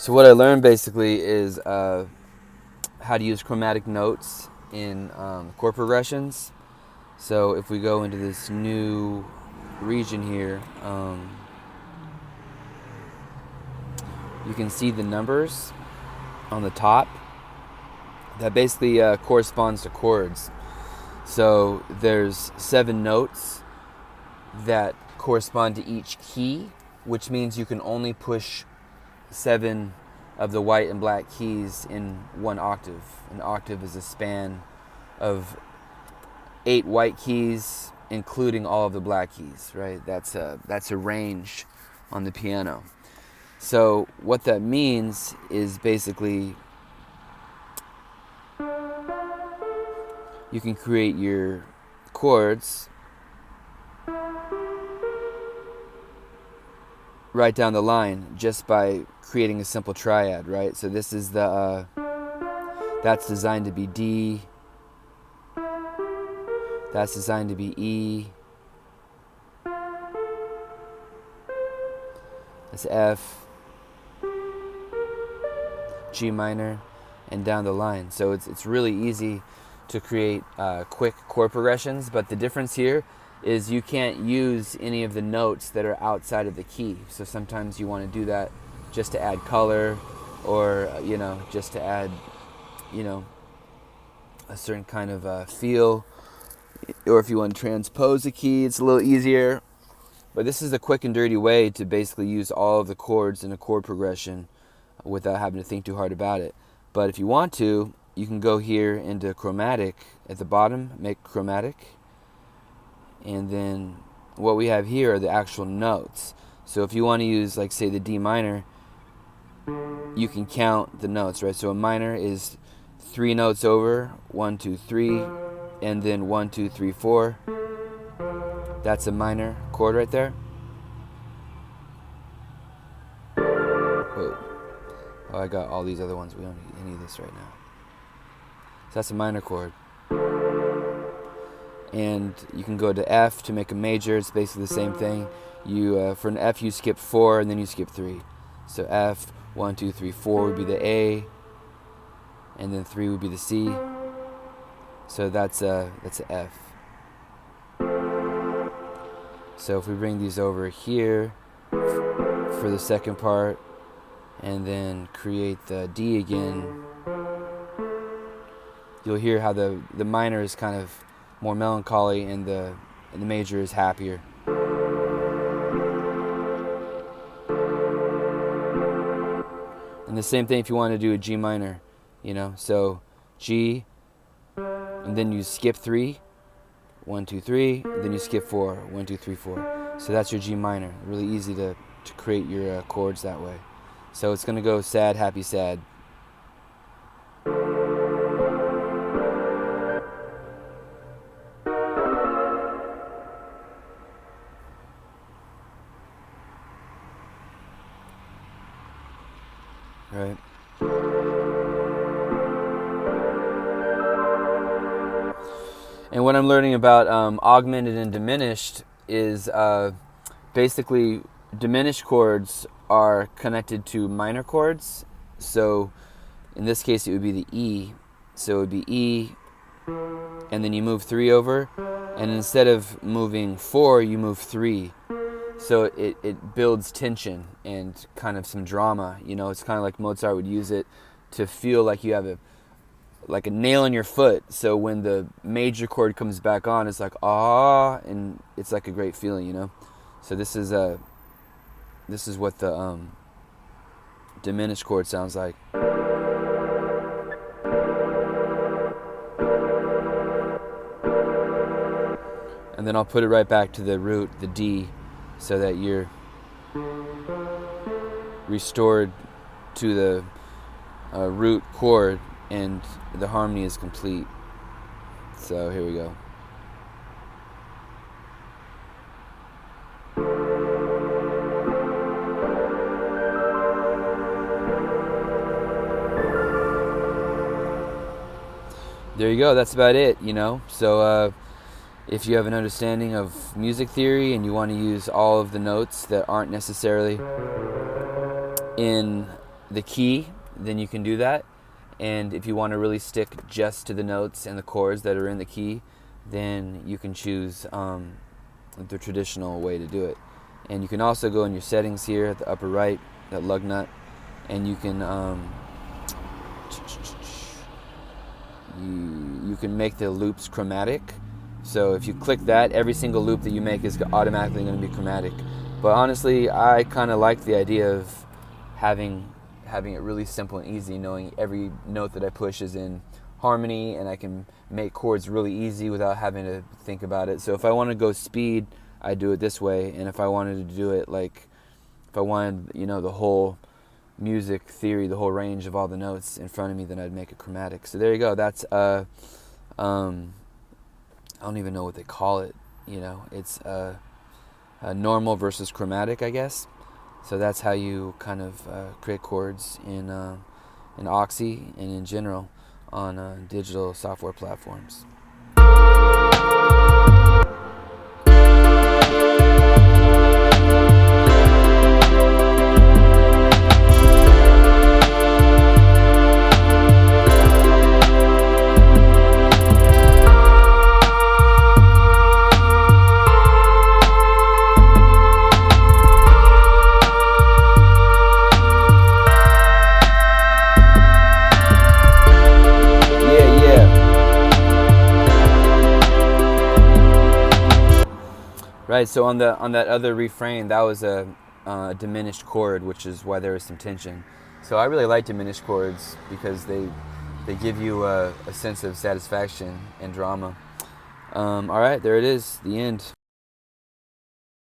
So what I learned basically is how to use chromatic notes in chord progressions. So if we go into this new region here, you can see the numbers on the top. That basically corresponds to chords. So there's 7 notes that correspond to each key, which means you can only push 7 of the white and black keys in one octave. An octave is a span of 8 white keys, including all of the black keys, right? That's a range on the piano. So what that means is basically you can create your chords right down the line just by creating a simple triad, right? So this is the that's designed to be D, that's designed to be E, that's F, G minor, and down the line. So it's really easy to create quick chord progressions, but the difference here is you can't use any of the notes that are outside of the key. So sometimes you want to do that just to add color, or just to add a certain kind of feel, or if you want to transpose a key, it's a little easier. But this is a quick and dirty way to basically use all of the chords in a chord progression without having to think too hard about it. But if you want to, you can go here into chromatic at the bottom, make chromatic, and then what we have here are the actual notes. So if you want to use, like, say, the D minor, you can count the notes, right? So a minor is 3 notes over, 1, 2, 3, and then 1, 2, 3, 4. That's a minor chord right there. Whoa. Oh, I got all these other ones. We don't need any of this right now. So that's a minor chord. And you can go to F to make a major. It's basically the same thing. You for an F you skip 4 and then you skip 3. So F, 1, 2, 3, 4 would be the A, and then 3 would be the C. So that's a F. So if we bring these over here for the second part, and then create the D again, you'll hear how the minor is kind of more melancholy and the major is happier. And the same thing if you want to do a G minor, so G, and then you skip 3, 1, 2, 3, and then you skip 4, 1, 2, 3, 4. So that's your G minor. Really easy to create your chords that way. So it's going to go sad, happy, sad. Right. And what I'm learning about augmented and diminished is basically diminished chords are connected to minor chords. So in this case it would be the E. So it would be E, and then you move 3 over, and instead of moving 4 you move 3. So it builds tension and kind of some drama. It's kind of like Mozart would use it to feel like you have a nail in your foot. So when the major chord comes back on, it's like, ah, and it's like a great feeling, So this is what the diminished chord sounds like. And then I'll put it right back to the root, the D, so that you're restored to the root chord and the harmony is complete. So here we go. There you go. That's about it, So if you have an understanding of music theory and you want to use all of the notes that aren't necessarily in the key, then you can do that. And if you want to really stick just to the notes and the chords that are in the key, then you can choose the traditional way to do it. And you can also go in your settings here at the upper right, that lug nut, and you can you can make the loops chromatic. So if you click that, every single loop that you make is automatically going to be chromatic. But honestly, I kind of like the idea of having it really simple and easy, knowing every note that I push is in harmony, and I can make chords really easy without having to think about it. So if I want to go speed, I do it this way, and if I wanted to do it like, if I wanted, the whole music theory, the whole range of all the notes in front of me, then I'd make it chromatic. So there you go. That's I don't even know what they call it. It's a normal versus chromatic, I guess. So that's how you kind of create chords in Auxy and in general on digital software platforms. Right, so on that other refrain, that was a diminished chord, which is why there was some tension. So I really like diminished chords because they give you a sense of satisfaction and drama. All right, there it is, the end.